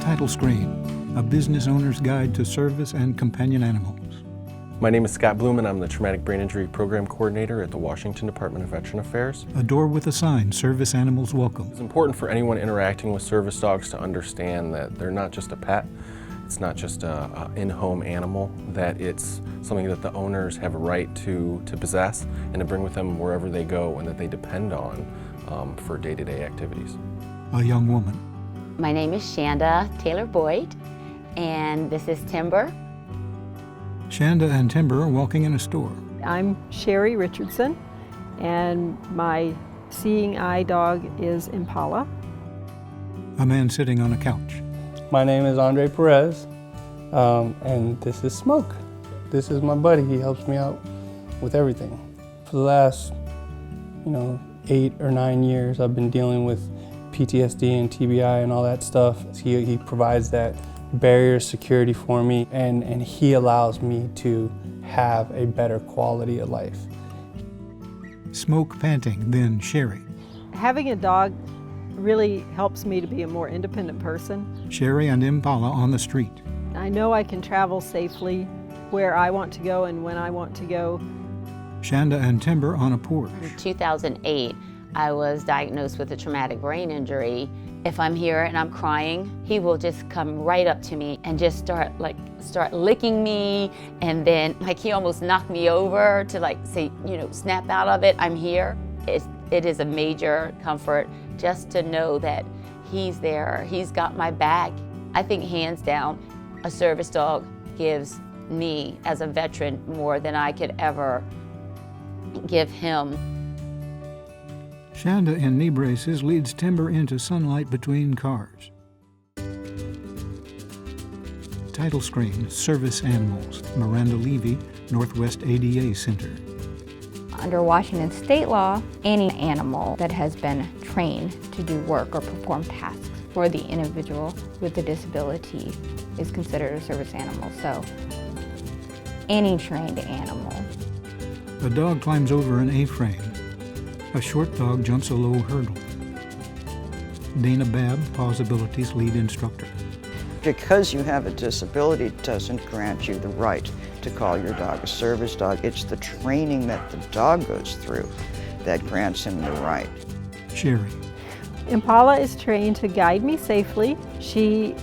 Title screen, a business owner's guide to service and companion animals. My name is Scott Bloom and I'm the Traumatic Brain Injury Program Coordinator at the Washington Department of Veteran Affairs. A door with a sign, Service Animals Welcome. It's important for anyone interacting with service dogs to understand that they're not just a pet, it's not just an in-home animal, that it's something that the owners have a right to possess and to bring with them wherever they go and that they depend on for day-to-day activities. A young woman. My name is Shanda Taylor Boyd, and this is Timber. Shanda and Timber are walking in a store. I'm Sherry Richardson, and my seeing eye dog is Impala. A man sitting on a couch. My name is Andre Perez, and this is Smoke. This is my buddy. He helps me out with everything. For the last, 8 or 9 years, I've been dealing with PTSD and TBI and all that stuff. He provides that barrier security for me, and he allows me to have a better quality of life. Smoke panting, then Sherry. Having a dog really helps me to be a more independent person. Sherry and Impala on the street. I know I can travel safely where I want to go and when I want to go. Shanda and Timber on a porch. In 2008, I was diagnosed with a traumatic brain injury. If I'm here and I'm crying, he will just come right up to me and just start licking me, and then he almost knocked me over to say, snap out of it, I'm here. It is a major comfort just to know that he's there, he's got my back. I think hands down, a service dog gives me as a veteran more than I could ever give him. Shanda in knee braces leads Timber into sunlight between cars. Title screen, Service Animals, Miranda Levy, Northwest ADA Center. Under Washington state law, any animal that has been trained to do work or perform tasks for the individual with a disability is considered a service animal. So any trained animal. A dog climbs over an A-frame. A short dog jumps a low hurdle. Dana Babb, Plausibility's lead instructor. Because you have a disability doesn't grant you the right to call your dog a service dog. It's the training that the dog goes through that grants him the right. Sherry. Impala is trained to guide me safely. She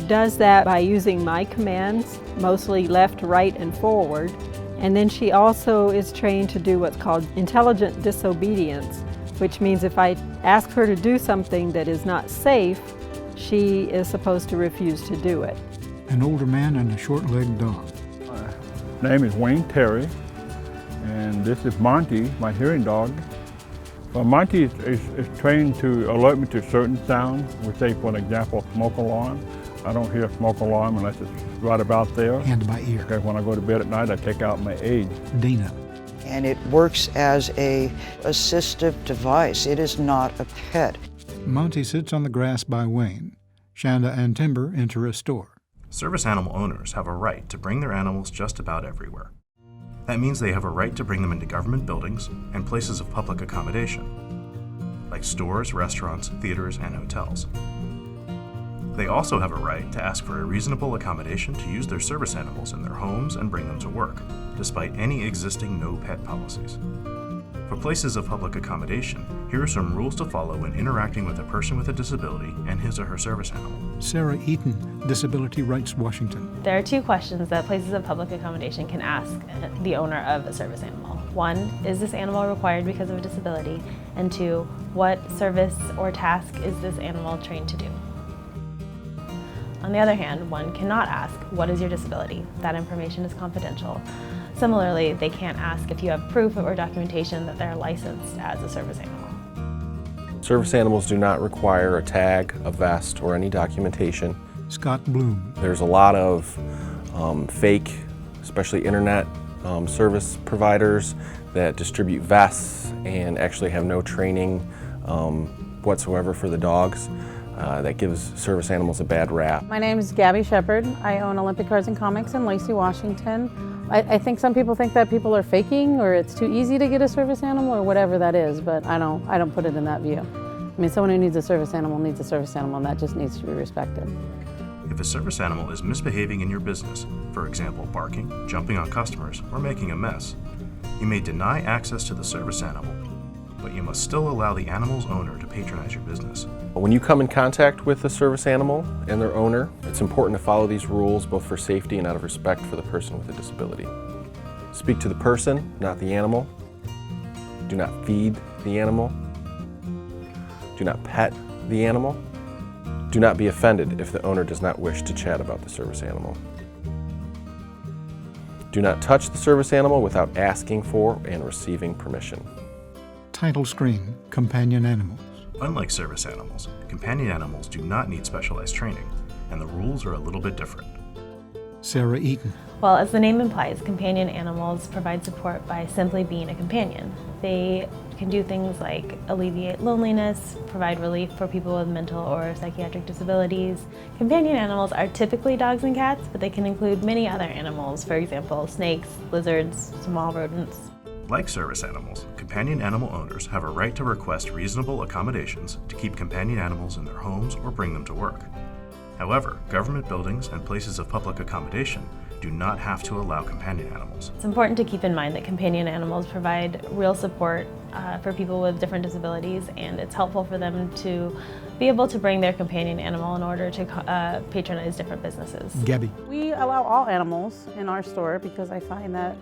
does that by using my commands, mostly left, right, and forward. And then she also is trained to do what's called intelligent disobedience, which means if I ask her to do something that is not safe, she is supposed to refuse to do it. An older man and a short-legged dog. My name is Wayne Terry, and this is Monty, my hearing dog. Well, Monty is trained to alert me to certain sounds. We say, for example, smoke alarm. I don't hear a smoke alarm unless it's right about there. Hand by ear. Okay, when I go to bed at night, I take out my aid. Dana. And it works as an assistive device. It is not a pet. Monty sits on the grass by Wayne. Shanda and Timber enter a store. Service animal owners have a right to bring their animals just about everywhere. That means they have a right to bring them into government buildings and places of public accommodation, like stores, restaurants, theaters, and hotels. They also have a right to ask for a reasonable accommodation to use their service animals in their homes and bring them to work, despite any existing no-pet policies. For places of public accommodation, here are some rules to follow when interacting with a person with a disability and his or her service animal. Sarah Eaton, Disability Rights Washington. There are 2 questions that places of public accommodation can ask the owner of a service animal. 1, is this animal required because of a disability? And 2, what service or task is this animal trained to do? On the other hand, one cannot ask, what is your disability? That information is confidential. Similarly, they can't ask if you have proof or documentation that they're licensed as a service animal. Service animals do not require a tag, a vest, or any documentation. Scott Bloom. There's a lot of fake, especially internet service providers that distribute vests and actually have no training whatsoever for the dogs. That gives service animals a bad rap. My name is Gabby Shepard. I own Olympic Cars and Comics in Lacey, Washington. I think some people think that people are faking or it's too easy to get a service animal or whatever that is, but I don't put it in that view. I mean, someone who needs a service animal needs a service animal, and that just needs to be respected. If a service animal is misbehaving in your business, for example, barking, jumping on customers, or making a mess, you may deny access to the service animal, but you must still allow the animal's owner to patronize your business. When you come in contact with a service animal and their owner, it's important to follow these rules both for safety and out of respect for the person with a disability. Speak to the person, not the animal. Do not feed the animal. Do not pet the animal. Do not be offended if the owner does not wish to chat about the service animal. Do not touch the service animal without asking for and receiving permission. Title screen, companion animals. Unlike service animals, companion animals do not need specialized training, and the rules are a little bit different. Sarah Eaton. Well, as the name implies, companion animals provide support by simply being a companion. They can do things like alleviate loneliness, provide relief for people with mental or psychiatric disabilities. Companion animals are typically dogs and cats, but they can include many other animals, for example, snakes, lizards, small rodents. Like service animals, companion animal owners have a right to request reasonable accommodations to keep companion animals in their homes or bring them to work. However, government buildings and places of public accommodation do not have to allow companion animals. It's important to keep in mind that companion animals provide real support for people with different disabilities, and it's helpful for them to be able to bring their companion animal in order to patronize different businesses. Gabby. We allow all animals in our store because I find that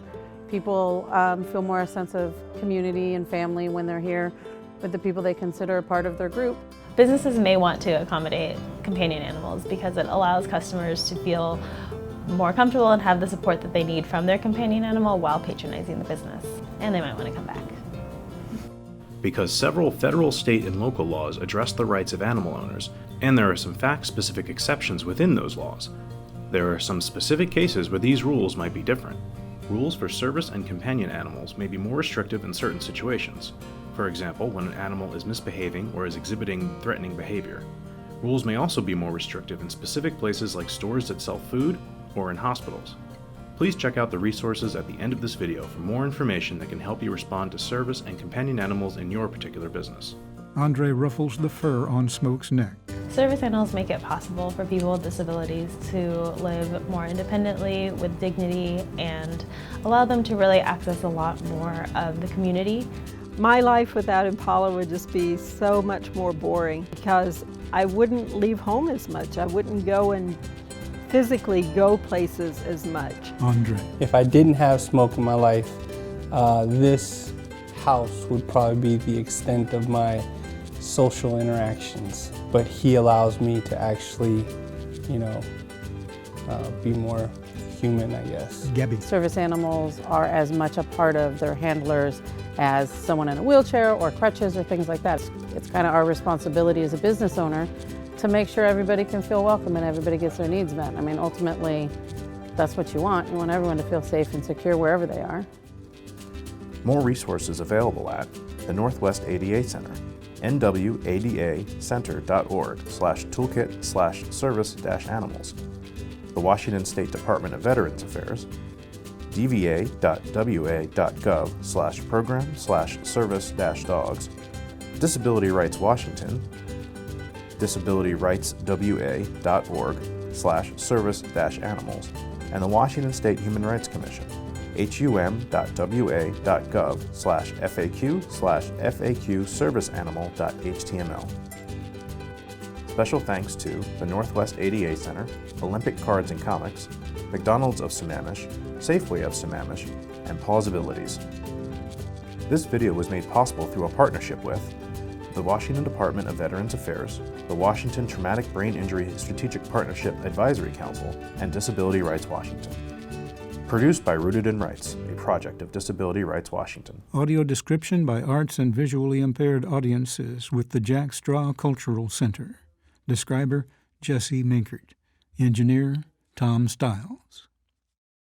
people feel more a sense of community and family when they're here with the people they consider a part of their group. Businesses may want to accommodate companion animals because it allows customers to feel more comfortable and have the support that they need from their companion animal while patronizing the business. And they might want to come back. Because several federal, state, and local laws address the rights of animal owners, and there are some fact-specific exceptions within those laws, there are some specific cases where these rules might be different. Rules for service and companion animals may be more restrictive in certain situations. For example, when an animal is misbehaving or is exhibiting threatening behavior. Rules may also be more restrictive in specific places like stores that sell food or in hospitals. Please check out the resources at the end of this video for more information that can help you respond to service and companion animals in your particular business. Andre ruffles the fur on Smoke's neck. Service animals make it possible for people with disabilities to live more independently with dignity and allow them to really access a lot more of the community. My life without Impala would just be so much more boring because I wouldn't leave home as much. I wouldn't go and physically go places as much. Andre. If I didn't have Smoke in my life, this house would probably be the extent of my social interactions. But he allows me to actually, be more human, I guess. Gabby. Service animals are as much a part of their handlers as someone in a wheelchair or crutches or things like that. It's kind of our responsibility as a business owner to make sure everybody can feel welcome and everybody gets their needs met. I mean, ultimately, that's what you want. You want everyone to feel safe and secure wherever they are. More resources available at the Northwest ADA Center, nwadaCenter.org/toolkit/service-animals, the Washington State Department of Veterans Affairs, dva.wa.gov/program/service-dogs, Disability Rights Washington, disabilityrightswa.org/service-animals, and the Washington State Human Rights Commission, hum.wa.gov/FAQ/FAQ-service-animal.html. Special thanks to the Northwest ADA Center, Olympic Cards and Comics, McDonald's of Sammamish, Safeway of Sammamish, and Plausibilities. This video was made possible through a partnership with the Washington Department of Veterans Affairs, the Washington Traumatic Brain Injury Strategic Partnership Advisory Council, and Disability Rights Washington. Produced by Rooted in Rights, a project of Disability Rights Washington. Audio description by arts and visually impaired audiences with the Jack Straw Cultural Center. Describer, Jesse Minkert. Engineer, Tom Stiles.